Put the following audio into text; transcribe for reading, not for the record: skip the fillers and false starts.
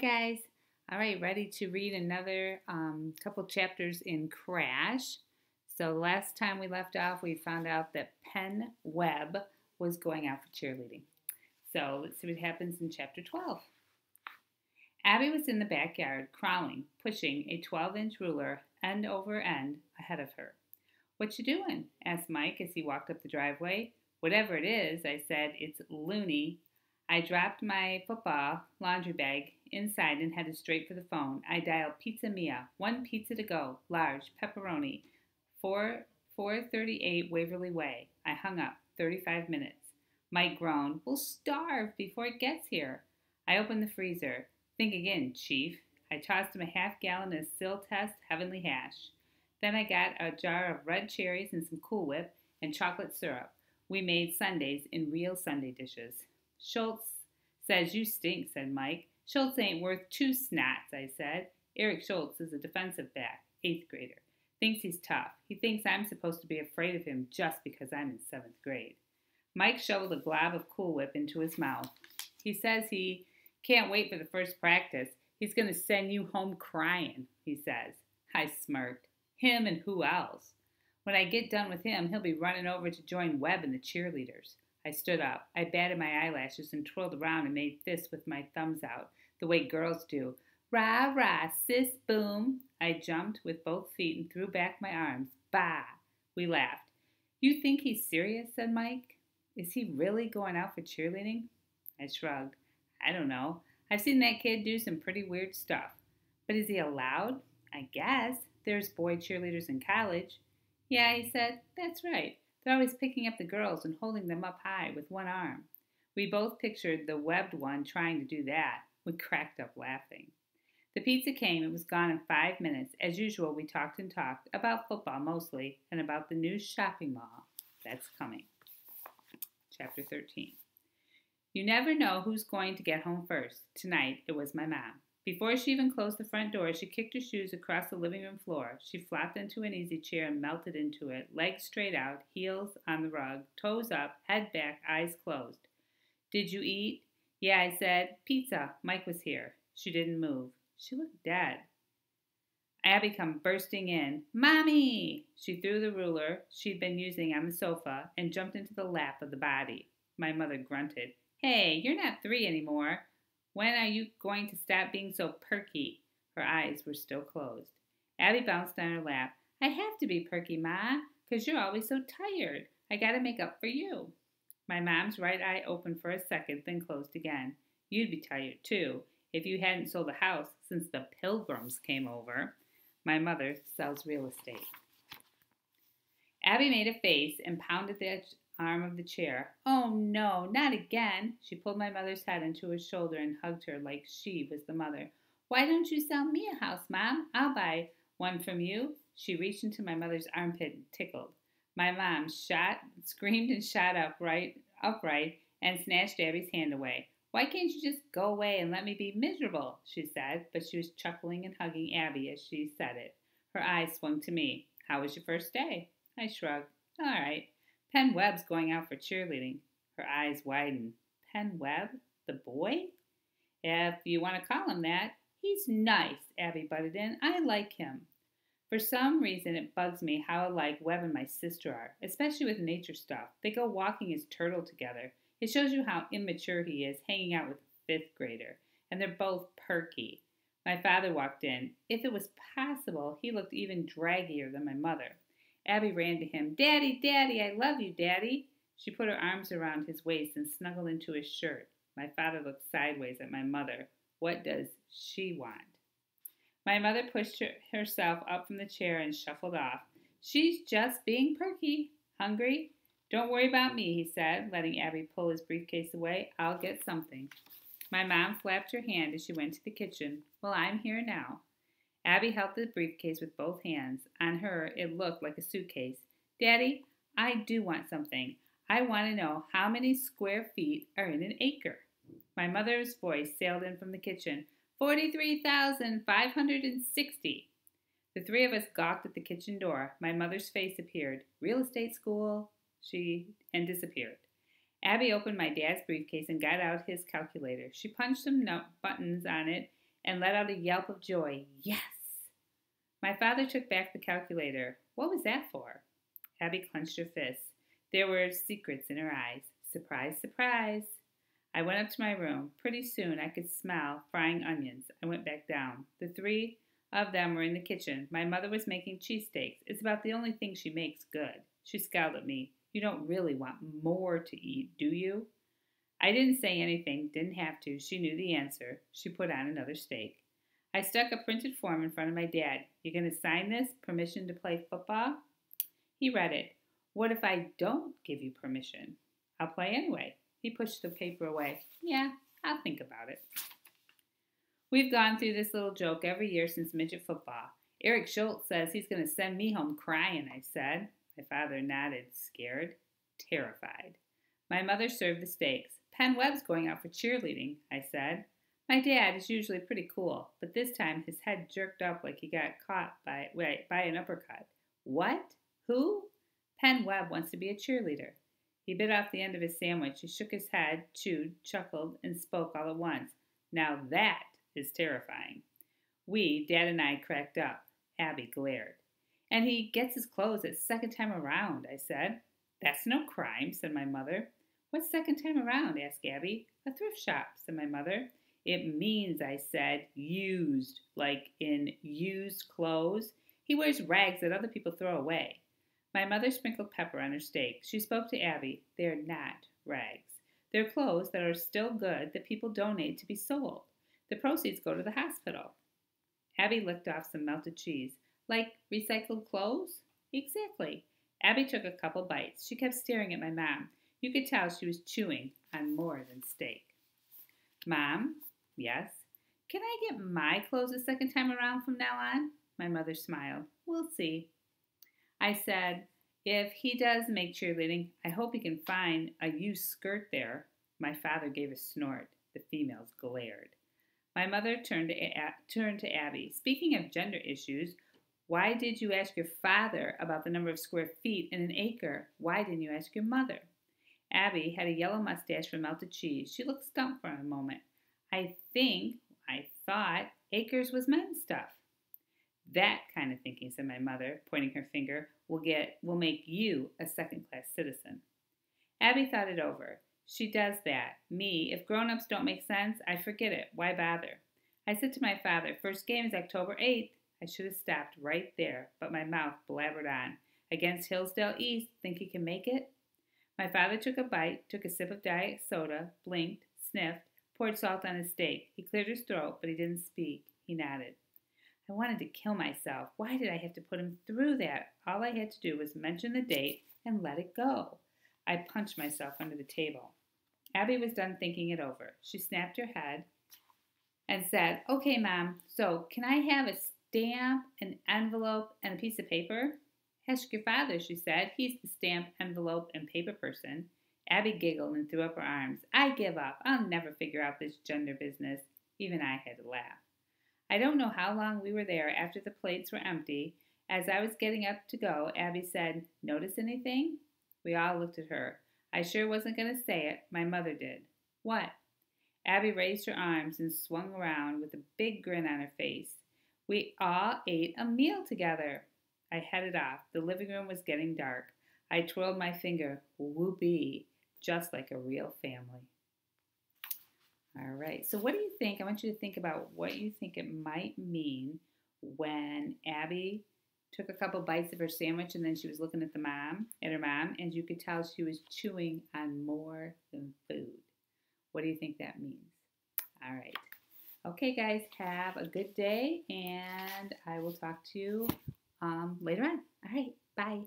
guys. All right, ready to read another couple chapters in Crash. So last time we left off, we found out that Penn Webb was going out for cheerleading. So let's see what happens in chapter 12. Abby was in the backyard, crawling, pushing a 12-inch ruler end over end ahead of her. "What you doing?" asked Mike as he walked up the driveway. "Whatever it is," I said. "It's loony." I dropped my football laundry bag inside and headed straight for the phone. I dialed Pizza Mia, 1 pizza to go, large, pepperoni, 438 Waverly Way. I hung up, 35 minutes. Mike groaned, "We'll starve before it gets here." I opened the freezer. "Think again, Chief." I tossed him a half-gallon of Siltest Heavenly Hash. Then I got a jar of red cherries and some Cool Whip and chocolate syrup. We made sundaes in real Sunday dishes. "Schultz says you stink," said Mike. "Schultz ain't worth 2 snots," I said. Eric Schultz is a defensive back, 8th grader. Thinks he's tough. He thinks I'm supposed to be afraid of him just because I'm in 7th grade. Mike shoveled a glob of Cool Whip into his mouth. "He says he can't wait for the first practice. He's going to send you home crying," he says. I smirked. "Him and who else? When I get done with him, he'll be running over to join Webb and the cheerleaders." I stood up. I batted my eyelashes and twirled around and made fists with my thumbs out, the way girls do. "Rah, rah, sis, boom." I jumped with both feet and threw back my arms. Bah! We laughed. "You think he's serious?" said Mike. "Is he really going out for cheerleading?" I shrugged. "I don't know. I've seen that kid do some pretty weird stuff. But is he allowed?" "I guess. There's boy cheerleaders in college." "Yeah," he said. "That's right. They're always picking up the girls and holding them up high with one arm." We both pictured the webbed one trying to do that. We cracked up laughing. The pizza came and was gone in 5 minutes. As usual, we talked and talked, about football mostly, and about the new shopping mall that's coming. Chapter 13. You never know who's going to get home first. Tonight, it was my mom. Before she even closed the front door, she kicked her shoes across the living room floor. She flopped into an easy chair and melted into it, legs straight out, heels on the rug, toes up, head back, eyes closed. "Did you eat?" "Yeah," I said. "Pizza. Mike was here." She didn't move. She looked dead. Abby come bursting in. "Mommy!" She threw the ruler she'd been using on the sofa and jumped into the lap of the body. My mother grunted. "Hey, you're not 3 anymore. When are you going to stop being so perky?" Her eyes were still closed. Abby bounced on her lap. "I have to be perky, Ma, 'cause you're always so tired. I gotta make up for you." My mom's right eye opened for a second, then closed again. "You'd be tired, too, if you hadn't sold the house since the Pilgrims came over." My mother sells real estate. Abby made a face and pounded the arm of the chair. "Oh, no, not again." She pulled my mother's head into her shoulder and hugged her like she was the mother. "Why don't you sell me a house, Mom? I'll buy one from you." She reached into my mother's armpit and tickled. My mom screamed and shot upright, and snatched Abby's hand away. "Why can't you just go away and let me be miserable?" she said, but she was chuckling and hugging Abby as she said it. Her eyes swung to me. "How was your first day?" I shrugged. "All right. Penn Webb's going out for cheerleading." Her eyes widened. "Penn Webb? The boy?" "If you want to call him that." "He's nice," Abby butted in. "I like him." For some reason, it bugs me how alike Webb and my sister are, especially with nature stuff. They go walking as turtle together. It shows you how immature he is, hanging out with a 5th grader. And they're both perky. My father walked in. If it was possible, he looked even draggier than my mother. Abby ran to him. "Daddy, Daddy, I love you, Daddy." She put her arms around his waist and snuggled into his shirt. My father looked sideways at my mother. What does she want? My mother pushed herself up from the chair and shuffled off. "She's just being perky. Hungry?" "Don't worry about me," he said, letting Abby pull his briefcase away. "I'll get something." My mom flapped her hand as she went to the kitchen. "Well, I'm here now." Abby held the briefcase with both hands. On her, it looked like a suitcase. "Daddy, I do want something. I want to know how many square feet are in an acre." My mother's voice sailed in from the kitchen. 43,560. The 3 of us gawked at the kitchen door. My mother's face appeared. "Real estate school," and disappeared. Abby opened my dad's briefcase and got out his calculator. She punched some buttons on it and let out a yelp of joy. Yes! My father took back the calculator. What was that for? Abby clenched her fists. There were secrets in her eyes. Surprise, surprise. I went up to my room. Pretty soon I could smell frying onions. I went back down. The three of them were in the kitchen. My mother was making cheesesteaks. It's about the only thing she makes good. She scowled at me. You don't really want more to eat, do you? I didn't say anything, didn't have to. She knew the answer. She put on another steak. I stuck a printed form in front of my dad. You going to sign this? Permission to play football? He read it. What if I don't give you permission? I'll play anyway. He pushed the paper away. Yeah, I'll think about it. We've gone through this little joke every year since midget football. Eric Schultz says he's going to send me home crying, I said. My father nodded, scared, terrified. My mother served the steaks. Penn Webb's going out for cheerleading, I said. My dad is usually pretty cool, but this time his head jerked up like he got caught by an uppercut. What? Who? Penn Webb wants to be a cheerleader. He bit off the end of his sandwich. He shook his head, chewed, chuckled, and spoke all at once. Now that is terrifying. We, Dad and I, cracked up. Abby glared. And he gets his clothes at second time around, I said. That's no crime, said my mother. What's second time around? Asked Abby. A thrift shop, said my mother. It means, I said, used, like in used clothes. He wears rags that other people throw away. My mother sprinkled pepper on her steak. She spoke to Abby. They're not rags. They're clothes that are still good that people donate to be sold. The proceeds go to the hospital. Abby licked off some melted cheese. Like recycled clothes? Exactly. Abby took a couple bites. She kept staring at my mom. You could tell she was chewing on more than steak. Mom? Yes? Can I get my clothes a second time around from now on? My mother smiled. We'll see. I said, if he does make cheerleading, I hope he can find a used skirt there. My father gave a snort. The females glared. My mother turned to Abby. Speaking of gender issues, why did you ask your father about the number of square feet in an acre? Why didn't you ask your mother? Abby had a yellow mustache from melted cheese. She looked stumped for a moment. I thought acres was men's stuff. That kind of thinking, said my mother, pointing her finger, will make you a second-class citizen. Abby thought it over. She does that. Me, if grown-ups don't make sense, I forget it. Why bother? I said to my father, first game is October 8th. I should have stopped right there, but my mouth blabbered on. Against Hillsdale East, think he can make it? My father took a bite, took a sip of diet soda, blinked, sniffed, poured salt on his steak. He cleared his throat, but he didn't speak. He nodded. I wanted to kill myself. Why did I have to put him through that? All I had to do was mention the date and let it go. I punched myself under the table. Abby was done thinking it over. She snapped her head and said, Okay, Mom, so can I have a stamp, an envelope, and a piece of paper? Ask your father, she said. He's the stamp, envelope, and paper person. Abby giggled and threw up her arms. I give up. I'll never figure out this gender business. Even I had to laugh. I don't know how long we were there after the plates were empty. As I was getting up to go, Abby said, Notice anything? We all looked at her. I sure wasn't going to say it. My mother did. What? Abby raised her arms and swung around with a big grin on her face. We all ate a meal together. I headed off. The living room was getting dark. I twirled my finger. Whoopee. Just like a real family. All right. So what do you think? I want you to think about what you think it might mean when Abby took a couple bites of her sandwich and then she was looking at her mom, and you could tell she was chewing on more than food. What do you think that means? All right. Okay, guys, have a good day, and I will talk to you later on. All right. Bye.